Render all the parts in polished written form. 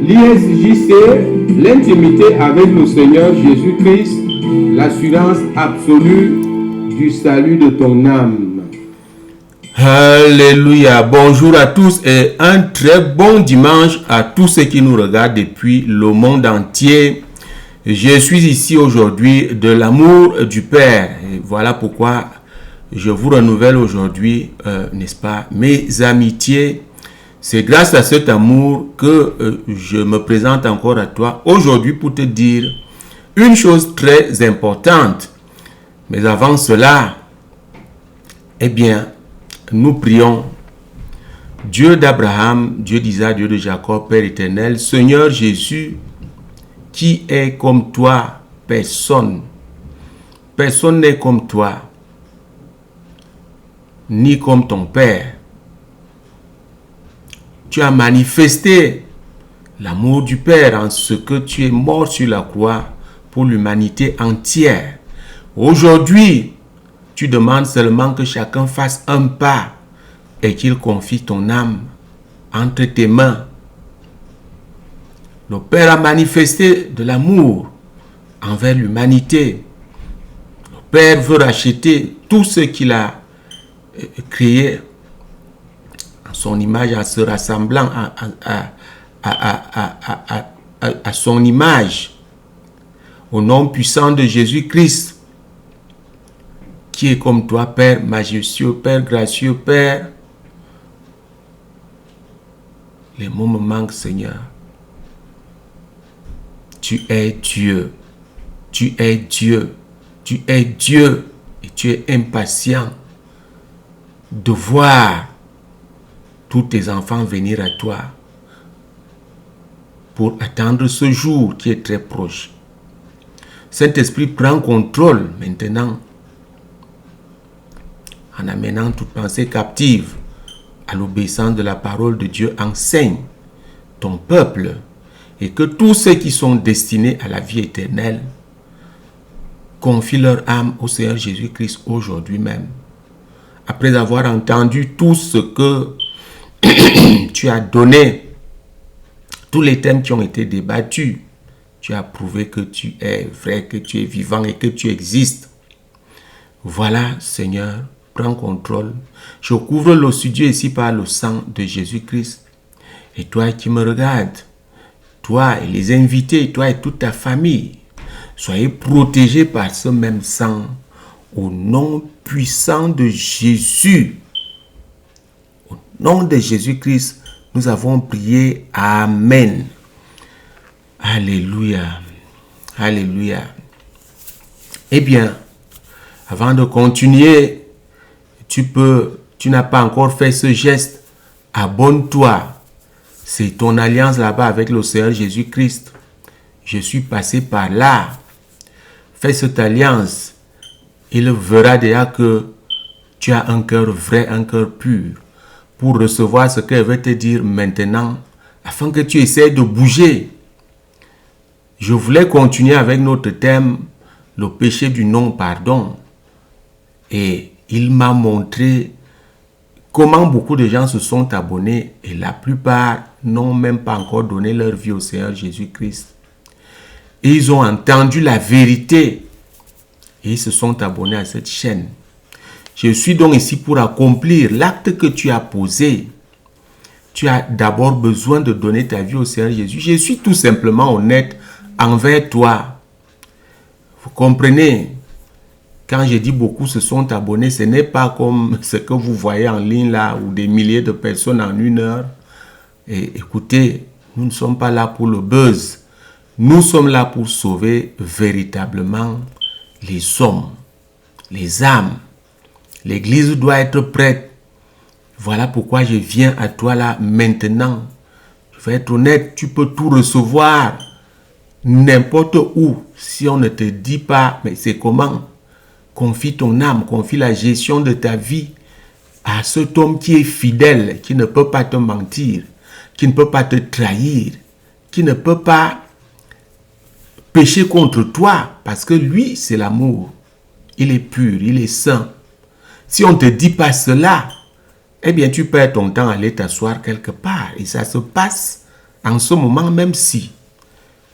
L'ISJC, l'intimité avec le Seigneur Jésus-Christ, l'assurance absolue du salut de ton âme. Alléluia. Bonjour à tous et un très bon dimanche à tous ceux qui nous regardent depuis le monde entier. Je suis ici aujourd'hui de l'amour du Père. Et voilà pourquoi je vous renouvelle aujourd'hui, n'est-ce pas, mes amitiés. C'est grâce à cet amour que je me présente encore à toi aujourd'hui pour te dire une chose très importante. Mais avant cela, eh bien, nous prions. Dieu d'Abraham, Dieu d'Isaac, Dieu de Jacob, Père éternel, Seigneur Jésus, qui est comme toi, personne. Personne n'est comme toi, ni comme ton Père. Tu as manifesté l'amour du Père en ce que tu es mort sur la croix pour l'humanité entière. Aujourd'hui, tu demandes seulement que chacun fasse un pas et qu'il confie ton âme entre tes mains. Le Père a manifesté de l'amour envers l'humanité. Le Père veut racheter tout ce qu'il a créé en son image, en se rassemblant à son image. Au nom puissant de Jésus-Christ, qui est comme toi, Père majestueux, Père gracieux, Père. Les mots me manquent, Seigneur. Tu es Dieu. Tu es Dieu. Tu es Dieu. Et tu es impatient de voir tous tes enfants venir à toi pour attendre ce jour qui est très proche. Saint-Esprit, prend contrôle maintenant en amenant toute pensée captive à l'obéissance de la parole de Dieu. Enseigne ton peuple et que tous ceux qui sont destinés à la vie éternelle confient leur âme au Seigneur Jésus-Christ aujourd'hui même. Après avoir entendu tout ce que tu as donné, tous les thèmes qui ont été débattus, tu as prouvé que tu es vrai, que tu es vivant et que tu existes. Voilà, Seigneur, prends contrôle. Je couvre le studio ici par le sang de Jésus-Christ. Et toi qui me regardes, toi et les invités, toi et toute ta famille, soyez protégés par ce même sang. Au nom puissant de Jésus. Au nom de Jésus-Christ, nous avons prié. Amen. Alléluia. Alléluia. Eh bien, avant de continuer, tu n'as pas encore fait ce geste, abonne-toi. C'est ton alliance là-bas avec le Seigneur Jésus-Christ. Je suis passé par là. Fais cette alliance. Il verra déjà que tu as un cœur vrai, un cœur pur, pour recevoir ce qu'elle veut te dire maintenant, afin que tu essaies de bouger. Je voulais continuer avec notre thème, le péché du non-pardon. Et il m'a montré comment beaucoup de gens se sont abonnés et la plupart n'ont même pas encore donné leur vie au Seigneur Jésus-Christ. Et ils ont entendu la vérité et ils se sont abonnés à cette chaîne. Je suis donc ici pour accomplir l'acte que tu as posé. Tu as d'abord besoin de donner ta vie au Seigneur Jésus. Je suis tout simplement honnête envers toi. Vous comprenez? Quand je dis beaucoup se sont abonnés, ce n'est pas comme ce que vous voyez en ligne là, où des milliers de personnes en une heure. Et écoutez, nous ne sommes pas là pour le buzz. Nous sommes là pour sauver véritablement les hommes, les âmes. L'église doit être prête. Voilà pourquoi je viens à toi là maintenant. Je vais être honnête, tu peux tout recevoir n'importe où. Si on ne te dit pas, mais c'est comment? Confie ton âme, confie la gestion de ta vie à cet homme qui est fidèle, qui ne peut pas te mentir, qui ne peut pas te trahir, qui ne peut pas pécher contre toi, parce que lui, c'est l'amour. Il est pur, il est saint. Si on ne te dit pas cela, eh bien, tu perds ton temps à aller t'asseoir quelque part. Et ça se passe en ce moment, même si,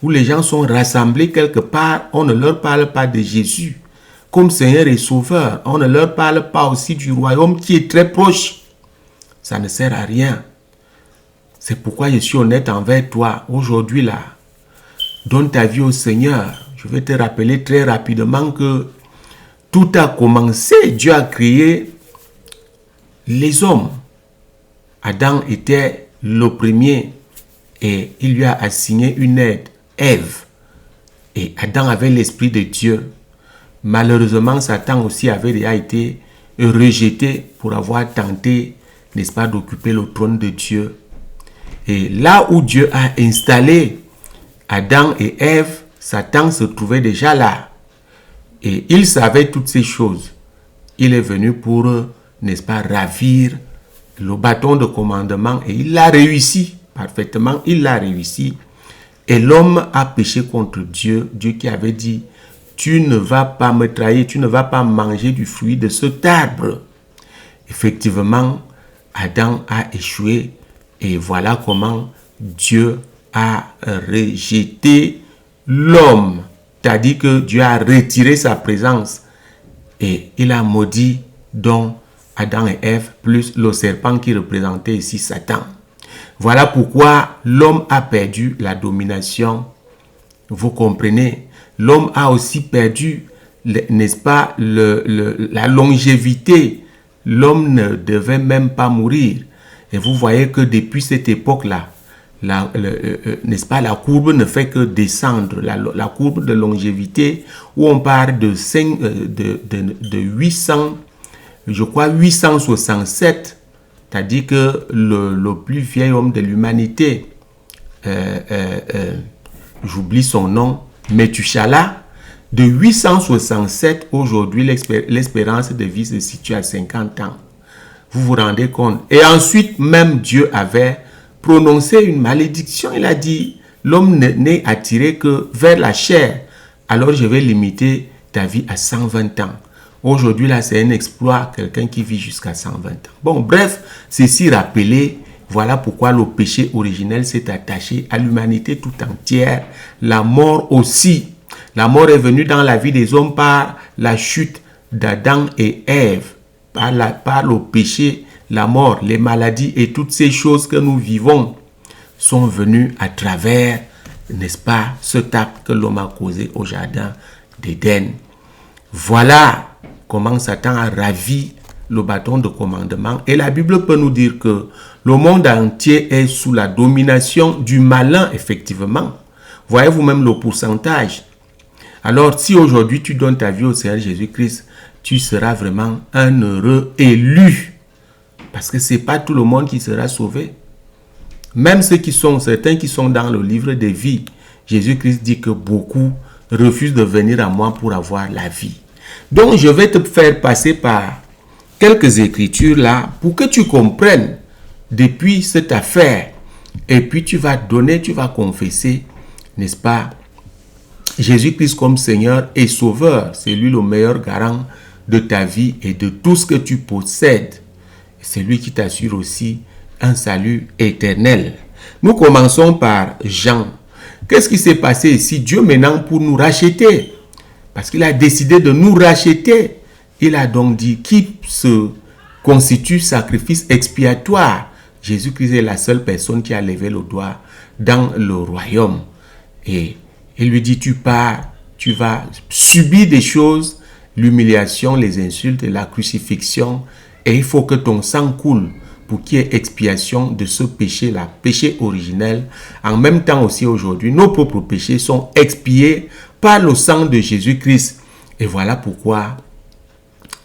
où les gens sont rassemblés quelque part, on ne leur parle pas de Jésus comme Seigneur et Sauveur. On ne leur parle pas aussi du royaume qui est très proche. Ça ne sert à rien. C'est pourquoi je suis honnête envers toi. Aujourd'hui, là, donne ta vie au Seigneur. Je vais te rappeler très rapidement que tout a commencé. Dieu a créé les hommes. Adam était le premier et il lui a assigné une aide, Ève. Et Adam avait l'esprit de Dieu. Malheureusement, Satan aussi avait déjà été rejeté pour avoir tenté, n'est-ce pas, d'occuper le trône de Dieu. Et là où Dieu a installé Adam et Ève, Satan se trouvait déjà là. Et il savait toutes ces choses. Il est venu pour, n'est-ce pas, ravir le bâton de commandement et il l'a réussi parfaitement. Il l'a réussi. Et l'homme a péché contre Dieu. Dieu qui avait dit, tu ne vas pas me trahir, tu ne vas pas manger du fruit de cet arbre. Effectivement, Adam a échoué et voilà comment Dieu a rejeté l'homme. C'est-à-dire que Dieu a retiré sa présence et il a maudit donc Adam et Ève plus le serpent qui représentait ici Satan. Voilà pourquoi l'homme a perdu la domination. Vous comprenez? L'homme a aussi perdu, n'est-ce pas, la longévité. L'homme ne devait même pas mourir. Et vous voyez que depuis cette époque-là, n'est-ce pas, la courbe ne fait que descendre. La courbe de longévité où on part de 800, je crois 867, c'est-à-dire que le plus vieil homme de l'humanité, j'oublie son nom, Methuselah, de 867, aujourd'hui l'espérance de vie se situe à 50 ans. Vous vous rendez compte? Et ensuite, même Dieu avait prononcé une malédiction. Il a dit, l'homme n'est attiré que vers la chair. Alors je vais limiter ta vie à 120 ans. Aujourd'hui, là, c'est un exploit, quelqu'un qui vit jusqu'à 120 ans. Bon, bref, ceci rappelé, voilà pourquoi le péché originel s'est attaché à l'humanité tout entière. La mort aussi. La mort est venue dans la vie des hommes par la chute d'Adam et Ève. Par le péché, la mort, les maladies et toutes ces choses que nous vivons sont venues à travers, n'est-ce pas, cet acte que l'homme a causé au jardin d'Éden. Voilà comment Satan a ravi le bâton de commandement. Et la Bible peut nous dire que le monde entier est sous la domination du malin, effectivement. Voyez vous-même le pourcentage. Alors, si aujourd'hui tu donnes ta vie au Seigneur Jésus-Christ, tu seras vraiment un heureux élu. Parce que ce n'est pas tout le monde qui sera sauvé. Même certains qui sont dans le livre de vie, Jésus-Christ dit que beaucoup refusent de venir à moi pour avoir la vie. Donc, je vais te faire passer par quelques écritures là pour que tu comprennes depuis cette affaire. Et puis, tu vas confesser, n'est-ce pas, Jésus-Christ comme Seigneur et Sauveur. C'est lui le meilleur garant de ta vie et de tout ce que tu possèdes. C'est lui qui t'assure aussi un salut éternel. Nous commençons par Jean. Qu'est-ce qui s'est passé ici? Dieu maintenant pour nous racheter. Parce qu'il a décidé de nous racheter. Il a donc dit qui se constitue sacrifice expiatoire. Jésus-Christ est la seule personne qui a levé le doigt dans le royaume. Et il lui dit, tu pars, tu vas subir des choses, l'humiliation, les insultes, la crucifixion. Et il faut que ton sang coule pour qu'il y ait expiation de ce péché-là, péché originel. En même temps aussi aujourd'hui, nos propres péchés sont expiés par le sang de Jésus-Christ. Et voilà pourquoi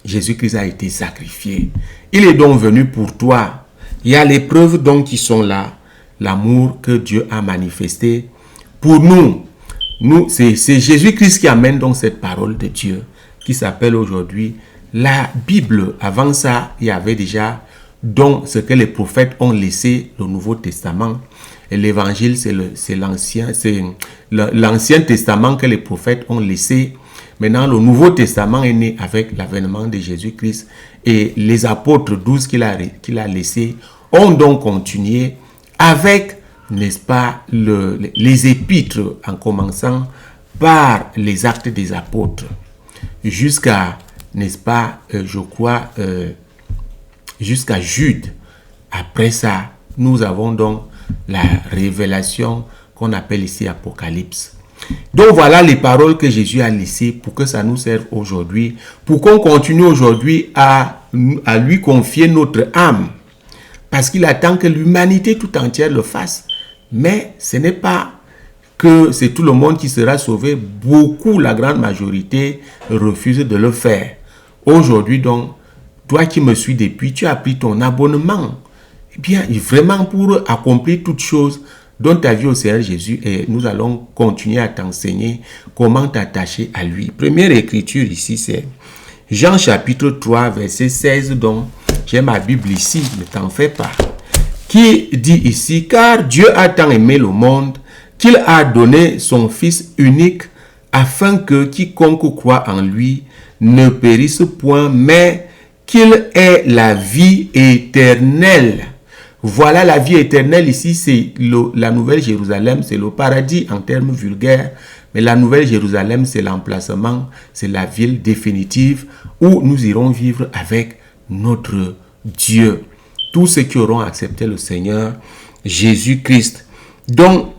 Jésus-Christ a été sacrifié. Il est donc venu pour toi. Il y a les preuves donc qui sont là. L'amour que Dieu a manifesté pour nous. C'est Jésus-Christ qui amène donc cette parole de Dieu qui s'appelle aujourd'hui la Bible. Avant ça, il y avait déjà donc ce que les prophètes ont laissé, le Nouveau Testament. Et l'Évangile, c'est l'Ancien Testament que les prophètes ont laissé. Maintenant, le Nouveau Testament est né avec l'avènement de Jésus-Christ et les apôtres 12 qu'il a laissés ont donc continué avec, n'est-ce pas, les épîtres, en commençant par les actes des apôtres, jusqu'à, n'est-ce pas, je crois, jusqu'à Jude. Après ça, nous avons donc la révélation qu'on appelle ici Apocalypse. Donc voilà les paroles que Jésus a laissées pour que ça nous serve aujourd'hui, pour qu'on continue aujourd'hui à lui confier notre âme. Parce qu'il attend que l'humanité tout entière le fasse. Mais ce n'est pas que c'est tout le monde qui sera sauvé. Beaucoup, la grande majorité, refusent de le faire. Aujourd'hui donc, toi qui me suis depuis, tu as pris ton abonnement. Eh bien, vraiment pour accomplir toutes choses, donne ta vie au Seigneur Jésus et nous allons continuer à t'enseigner comment t'attacher à lui. Première écriture ici, c'est Jean chapitre 3, verset 16. Donc, j'ai ma Bible ici, ne t'en fais pas. Qui dit ici, car Dieu a tant aimé le monde qu'il a donné son Fils unique afin que quiconque croit en lui ne périsse point, mais qu'il ait la vie éternelle. Voilà la vie éternelle ici, c'est la Nouvelle Jérusalem, c'est le paradis en termes vulgaires, mais la Nouvelle Jérusalem, c'est l'emplacement, c'est la ville définitive où nous irons vivre avec notre Dieu. Tous ceux qui auront accepté le Seigneur Jésus-Christ. Donc,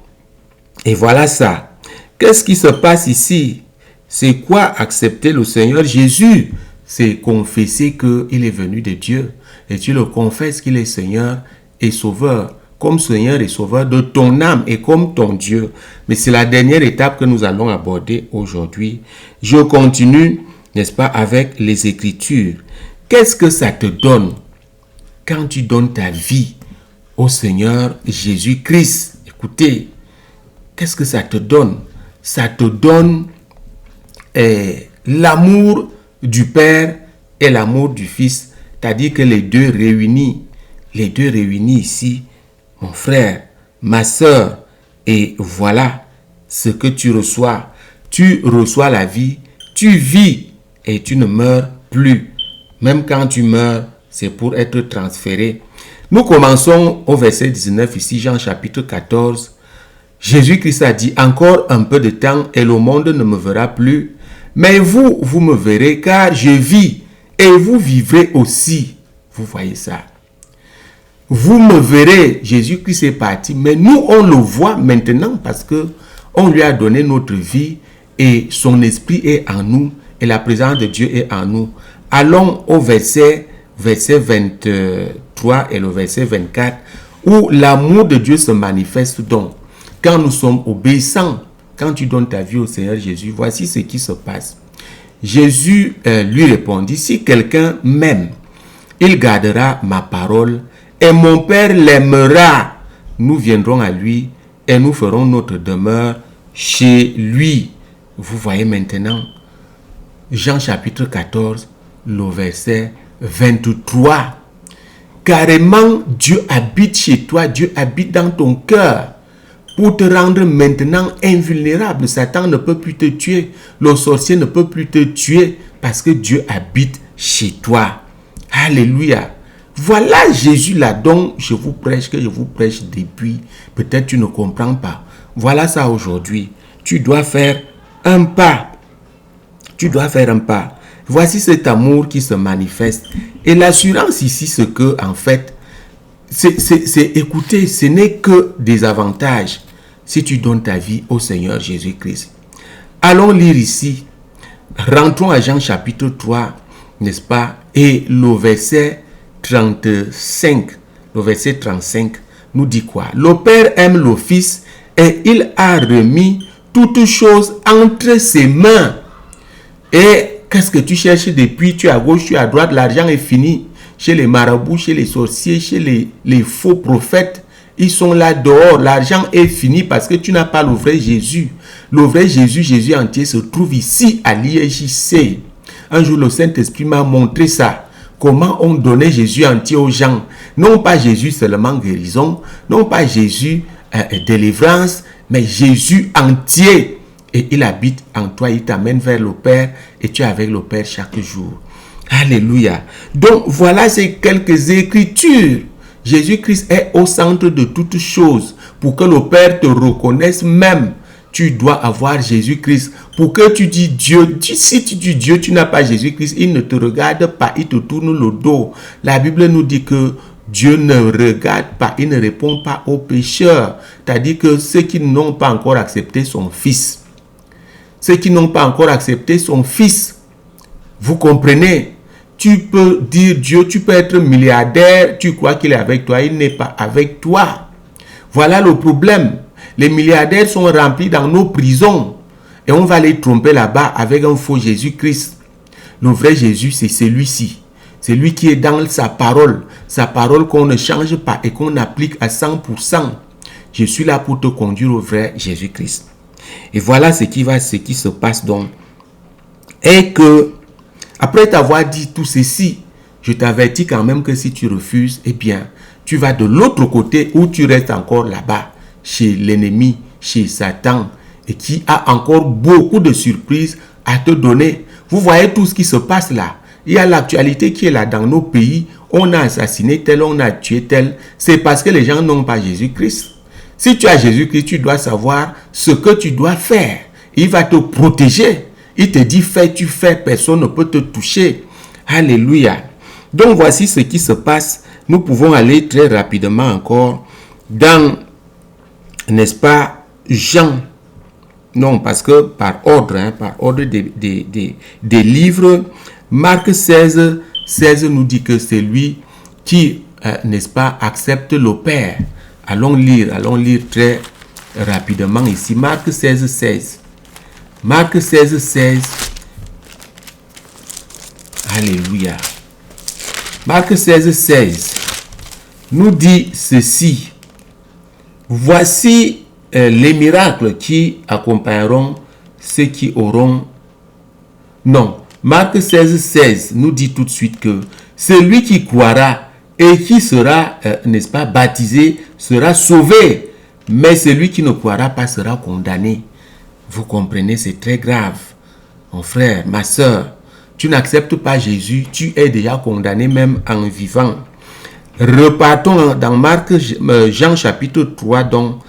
et voilà ça. Qu'est-ce qui se passe ici? C'est quoi accepter le Seigneur Jésus? C'est confesser qu'il est venu de Dieu. Et tu le confesses qu'il est Seigneur et Sauveur, comme Seigneur et Sauveur de ton âme et comme ton Dieu. Mais c'est la dernière étape que nous allons aborder aujourd'hui. Je continue, n'est-ce pas, avec les Écritures. Qu'est-ce que ça te donne quand tu donnes ta vie au Seigneur Jésus-Christ? Écoutez, qu'est-ce que ça te donne? Ça te donne l'amour du Père et l'amour du Fils, c'est-à-dire que les deux réunis ici, mon frère, ma sœur, et voilà ce que tu reçois. Tu reçois la vie, tu vis et tu ne meurs plus. Même quand tu meurs, c'est pour être transféré. Nous commençons au verset 19 ici, Jean chapitre 14. Jésus-Christ a dit, encore un peu de temps et le monde ne me verra plus. Mais vous, vous me verrez car je vis et vous vivrez aussi. Vous voyez ça? Vous me verrez, Jésus-Christ est parti, mais nous on le voit maintenant parce que on lui a donné notre vie et son esprit est en nous et la présence de Dieu est en nous. Allons au verset 23 et le verset 24 où l'amour de Dieu se manifeste donc. Quand nous sommes obéissants, quand tu donnes ta vie au Seigneur Jésus, voici ce qui se passe. Jésus lui répondit, si quelqu'un m'aime, il gardera ma parole et mon Père l'aimera. Nous viendrons à lui et nous ferons notre demeure chez lui. Vous voyez maintenant, Jean chapitre 14, le verset 23. Carrément, Dieu habite chez toi, Dieu habite dans ton cœur. Pour te rendre maintenant invulnérable. Satan ne peut plus te tuer. Le sorcier ne peut plus te tuer parce que Dieu habite chez toi. Alléluia. Voilà Jésus là dont je vous prêche, que je vous prêche depuis. Peut-être tu ne comprends pas. Voilà ça aujourd'hui. Tu dois faire un pas. Tu dois faire un pas. Voici cet amour qui se manifeste. Et l'assurance ici, c'est que en fait, écoutez, ce n'est que des avantages si tu donnes ta vie au Seigneur Jésus-Christ. Allons lire ici. Rentrons à Jean chapitre 3, n'est-ce pas? Et le verset 35. Le verset 35 nous dit quoi? Le Père aime le Fils et il a remis toutes choses entre ses mains. Et qu'est-ce que tu cherches depuis? Tu es à gauche, tu es à droite, l'argent est fini. Chez les marabouts, chez les sorciers, chez les faux prophètes, ils sont là dehors. L'argent est fini parce que tu n'as pas le vrai Jésus. Le vrai Jésus, Jésus entier, se trouve ici à l'IEJC. Un jour, le Saint-Esprit m'a montré ça. Comment on donnait Jésus entier aux gens. Non pas Jésus seulement guérison, non pas Jésus délivrance, mais Jésus entier. et il habite en toi, il t'amène vers le Père et tu es avec le Père chaque jour. Alléluia. Donc voilà ces quelques écritures. Jésus-Christ est au centre de toutes choses. Pour que le Père te reconnaisse même, tu dois avoir Jésus-Christ. Pour que tu dis Dieu, si tu dis Dieu, tu n'as pas Jésus-Christ, il ne te regarde pas, il te tourne le dos. La Bible nous dit que Dieu ne regarde pas, il ne répond pas aux pécheurs. C'est-à-dire que ceux qui n'ont pas encore accepté son Fils. Ceux qui n'ont pas encore accepté son Fils. Vous comprenez? Tu peux dire Dieu, tu peux être milliardaire, tu crois qu'il est avec toi, il n'est pas avec toi. Voilà le problème. Les milliardaires sont remplis dans nos prisons et on va les tromper là-bas avec un faux Jésus-Christ. Le vrai Jésus, c'est celui-ci. C'est lui qui est dans sa parole qu'on ne change pas et qu'on applique à 100%. Je suis là pour te conduire au vrai Jésus-Christ. Et voilà ce qui se passe donc. Et que, après t'avoir dit tout ceci, je t'avertis quand même que si tu refuses, eh bien, tu vas de l'autre côté où tu restes encore là-bas, chez l'ennemi, chez Satan, et qui a encore beaucoup de surprises à te donner. Vous voyez tout ce qui se passe là. Il y a l'actualité qui est là dans nos pays. On a assassiné tel, on a tué tel. C'est parce que les gens n'ont pas Jésus-Christ. Si tu as Jésus-Christ, tu dois savoir ce que tu dois faire. Il va te protéger. Il te dit, fais, tu fais, personne ne peut te toucher. Alléluia. Donc, voici ce qui se passe. Nous pouvons aller très rapidement encore dans, n'est-ce pas, Jean. Non, parce que par ordre des livres, Marc 16 nous dit que c'est lui qui, n'est-ce pas, accepte le Père. Allons lire très rapidement ici. Marc 16. Marc 16. Alléluia. Marc 16 nous dit ceci. Voici les miracles qui accompagneront ceux qui auront... Non, Marc 16 nous dit tout de suite que celui qui croira et qui sera, n'est-ce pas, baptisé, sera sauvé. Mais celui qui ne croira pas sera condamné. Vous comprenez, c'est très grave. Mon frère, ma soeur, tu n'acceptes pas Jésus, tu es déjà condamné même en vivant. Repartons dans Jean chapitre 3 donc,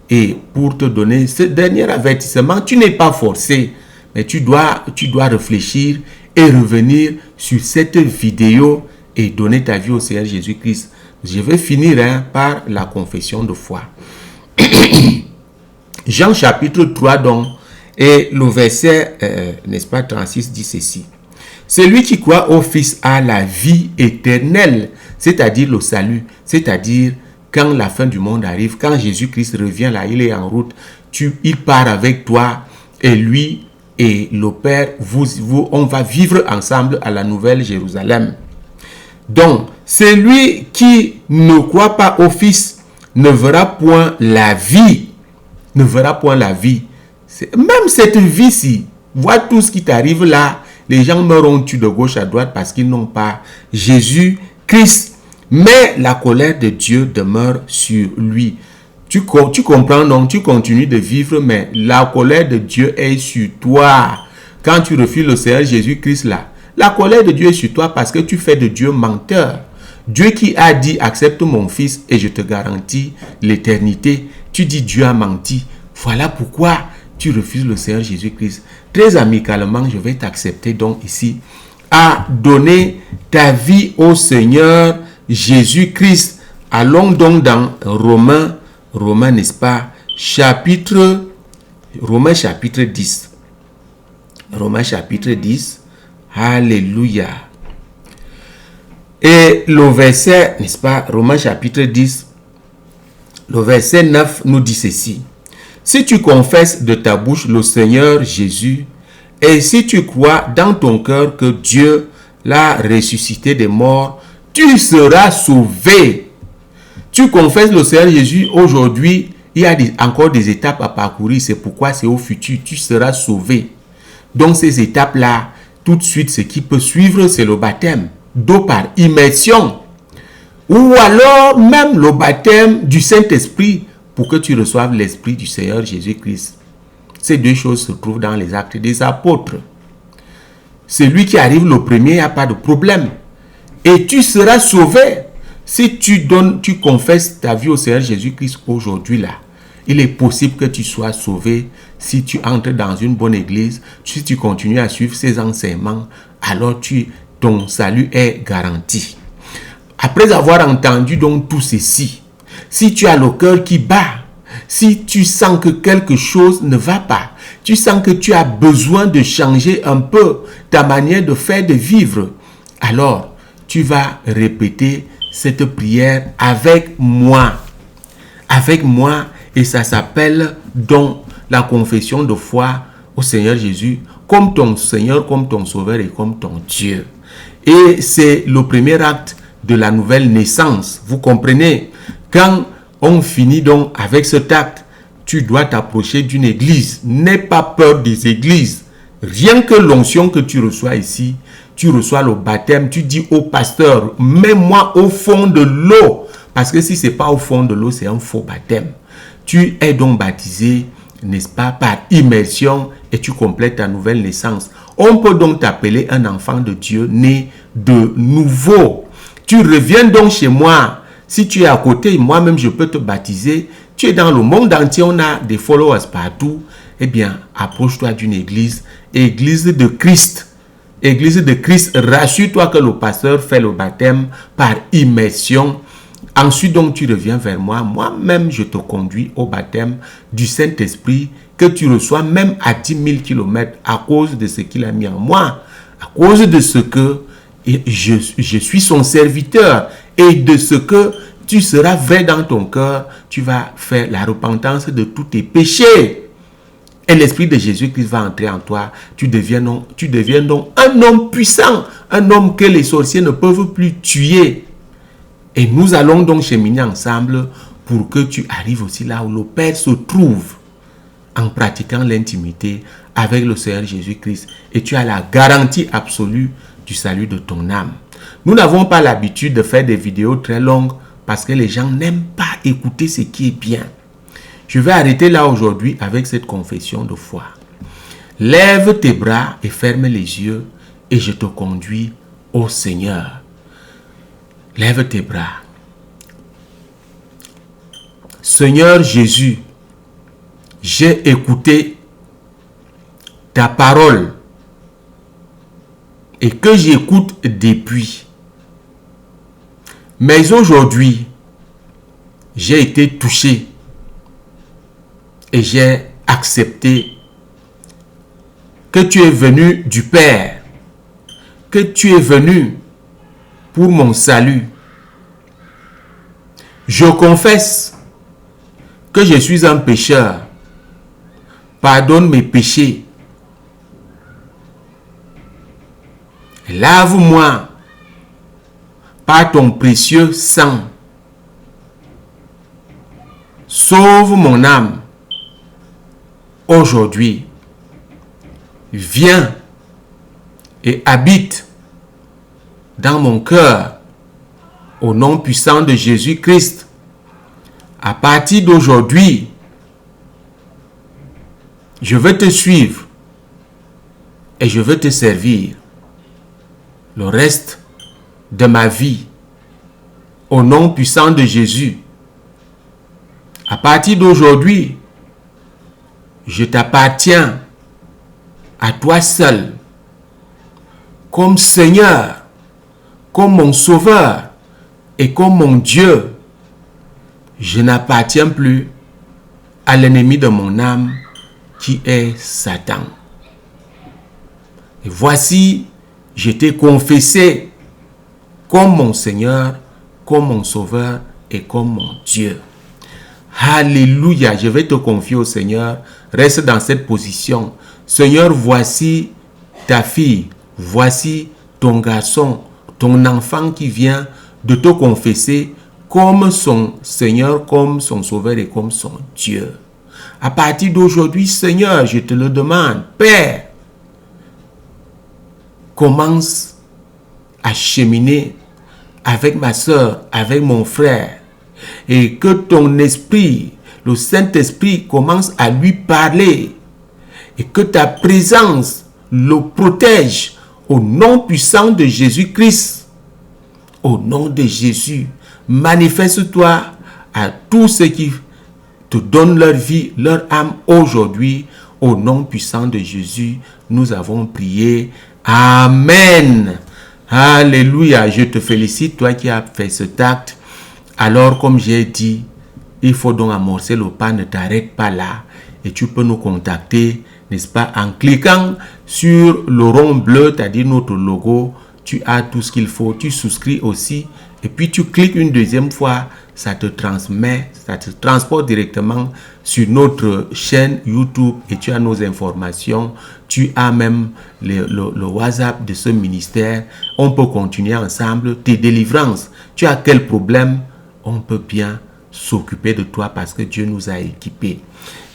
et pour te donner ce dernier avertissement, tu n'es pas forcé, mais tu dois réfléchir et revenir sur cette vidéo et donner ta vie au Seigneur Jésus-Christ. Je vais finir par la confession de foi. Jean chapitre 3 donc, et le verset, n'est-ce pas, 36 dit ceci. Celui qui croit au Fils a la vie éternelle, c'est-à-dire le salut, c'est-à-dire quand la fin du monde arrive, quand Jésus-Christ revient là, il est en route, il part avec toi et lui et le Père, on va vivre ensemble à la Nouvelle Jérusalem. Donc, celui qui ne croit pas au Fils ne verra point la vie. Ne verra point la vie. Même cette vie-ci, vois tout ce qui t'arrive là, les gens meurent de gauche à droite parce qu'ils n'ont pas Jésus-Christ. Mais la colère de Dieu demeure sur lui. Tu comprends donc, tu continues de vivre, mais la colère de Dieu est sur toi. Quand tu refuses le Seigneur Jésus-Christ là, la colère de Dieu est sur toi parce que tu fais de Dieu menteur. Dieu qui a dit, accepte mon fils et je te garantis l'éternité. Tu dis, Dieu a menti. Voilà pourquoi tu refuses le Seigneur Jésus-Christ. Très amicalement, je vais t'accepter donc ici à donner ta vie au Seigneur Jésus-Christ. Allons donc dans Romains, n'est-ce pas, Romains chapitre 10. Romains chapitre 10. Alléluia. Et le verset, n'est-ce pas, Romains chapitre 10, le verset 9 nous dit ceci. Si tu confesses de ta bouche le Seigneur Jésus, et si tu crois dans ton cœur que Dieu l'a ressuscité des morts, tu seras sauvé. Tu confesses le Seigneur Jésus aujourd'hui, il y a encore des étapes à parcourir, c'est pourquoi c'est au futur, tu seras sauvé. Donc ces étapes-là, tout de suite, ce qui peut suivre, c'est le baptême d'eau par immersion. Ou alors même le baptême du Saint-Esprit pour que tu reçoives l'Esprit du Seigneur Jésus-Christ. Ces deux choses se trouvent dans les Actes des Apôtres. Celui qui arrive le premier, il n'y a pas de problème. Et tu seras sauvé si tu confesses ta vie au Seigneur Jésus-Christ aujourd'hui là. Il est possible que tu sois sauvé si tu entres dans une bonne église, si tu continues à suivre ses enseignements, alors ton salut est garanti. Après avoir entendu donc tout ceci, si tu as le cœur qui bat, si tu sens que quelque chose ne va pas, tu sens que tu as besoin de changer un peu ta manière de faire, de vivre, alors tu vas répéter cette prière avec moi. Avec moi, et ça s'appelle donc la confession de foi au Seigneur Jésus, comme ton Seigneur, comme ton Sauveur et comme ton Dieu. Et c'est le premier acte de la nouvelle naissance. Vous comprenez? Quand on finit donc avec cet acte, tu dois t'approcher d'une église. N'aie pas peur des églises. Rien que l'onction que tu reçois ici, tu reçois le baptême, tu dis au pasteur, mets-moi au fond de l'eau. Parce que si ce n'est pas au fond de l'eau, c'est un faux baptême. Tu es donc baptisé, n'est-ce pas, par immersion et tu complètes ta nouvelle naissance. On peut donc t'appeler un enfant de Dieu né de nouveau. Tu reviens donc chez moi. Si tu es à côté, moi-même je peux te baptiser. Tu es dans le monde entier, on a des followers partout. Eh bien, approche-toi d'une église, église de Christ. Église de Christ, rassure-toi que le pasteur fait le baptême par immersion. Ensuite, donc, tu reviens vers moi. Moi-même, je te conduis au baptême du Saint-Esprit que tu reçois même à 10 000 km à cause de ce qu'il a mis en moi. À cause de ce que je suis son serviteur et de ce que tu seras vrai dans ton cœur. Tu vas faire la repentance de tous tes péchés. Et l'Esprit de Jésus-Christ va entrer en toi. Tu deviens donc un homme puissant. Un homme que les sorciers ne peuvent plus tuer. Et nous allons donc cheminer ensemble pour que tu arrives aussi là où le Père se trouve en pratiquant l'intimité avec le Seigneur Jésus-Christ. Et tu as la garantie absolue du salut de ton âme. Nous n'avons pas l'habitude de faire des vidéos très longues parce que les gens n'aiment pas écouter ce qui est bien. Je vais arrêter là aujourd'hui avec cette confession de foi. Lève tes bras et ferme les yeux et je te conduis au Seigneur. Lève tes bras. Seigneur Jésus, j'ai écouté ta parole et que j'écoute depuis. Mais aujourd'hui, j'ai été touché et j'ai accepté que tu es venu du Père, que tu es venu pour mon salut. Je confesse que je suis un pécheur. Pardonne mes péchés. Lave-moi par ton précieux sang. Sauve mon âme. Aujourd'hui, viens et habite dans mon cœur, au nom puissant de Jésus-Christ. À partir d'aujourd'hui, je veux te suivre et je veux te servir le reste de ma vie, au nom puissant de Jésus. À partir d'aujourd'hui, je t'appartiens à toi seul, comme Seigneur, comme mon Sauveur et comme mon Dieu. Je n'appartiens plus à l'ennemi de mon âme qui est Satan. Et voici, je t'ai confessé comme mon Seigneur, comme mon Sauveur et comme mon Dieu. Alléluia, je vais te confier au Seigneur. Reste dans cette position. Seigneur, voici ta fille, voici ton garçon, ton enfant qui vient de te confesser comme son Seigneur, comme son Sauveur et comme son Dieu. À partir d'aujourd'hui, Seigneur, je te le demande, Père, commence à cheminer avec ma soeur, avec mon frère, et que ton esprit, le Saint-Esprit, commence à lui parler et que ta présence le protège au nom puissant de Jésus-Christ. Au nom de Jésus, manifeste-toi à tous ceux qui te donnent leur vie, leur âme aujourd'hui. Au nom puissant de Jésus, nous avons prié. Amen. Alléluia. Je te félicite, toi qui as fait cet acte. Alors, comme j'ai dit, il faut donc amorcer le pas. Ne t'arrête pas là. Et tu peux nous contacter, n'est-ce pas, en cliquant sur le rond bleu, c'est-à-dire notre logo. Tu as tout ce qu'il faut. Tu souscris aussi. Et puis, tu cliques une deuxième fois. Ça te transmet, ça te transporte directement sur notre chaîne YouTube et tu as nos informations. Tu as même le WhatsApp de ce ministère. On peut continuer ensemble. Tes délivrances. Tu as quel problème? On peut bien s'occuper de toi parce que Dieu nous a équipés.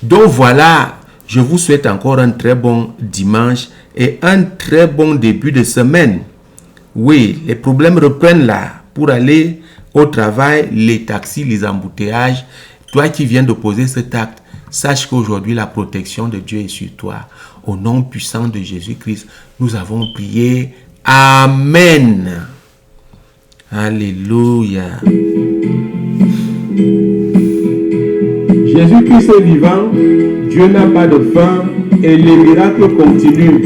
Donc voilà, je vous souhaite encore un très bon dimanche et un très bon début de semaine. Oui, les problèmes reprennent là pour aller au travail, les taxis, les embouteillages. Toi qui viens de poser cet acte, sache qu'aujourd'hui la protection de Dieu est sur toi. Au nom puissant de Jésus-Christ, nous avons prié. Amen. Alléluia. Jésus-Christ est vivant, Dieu n'a pas de fin et les miracles continuent.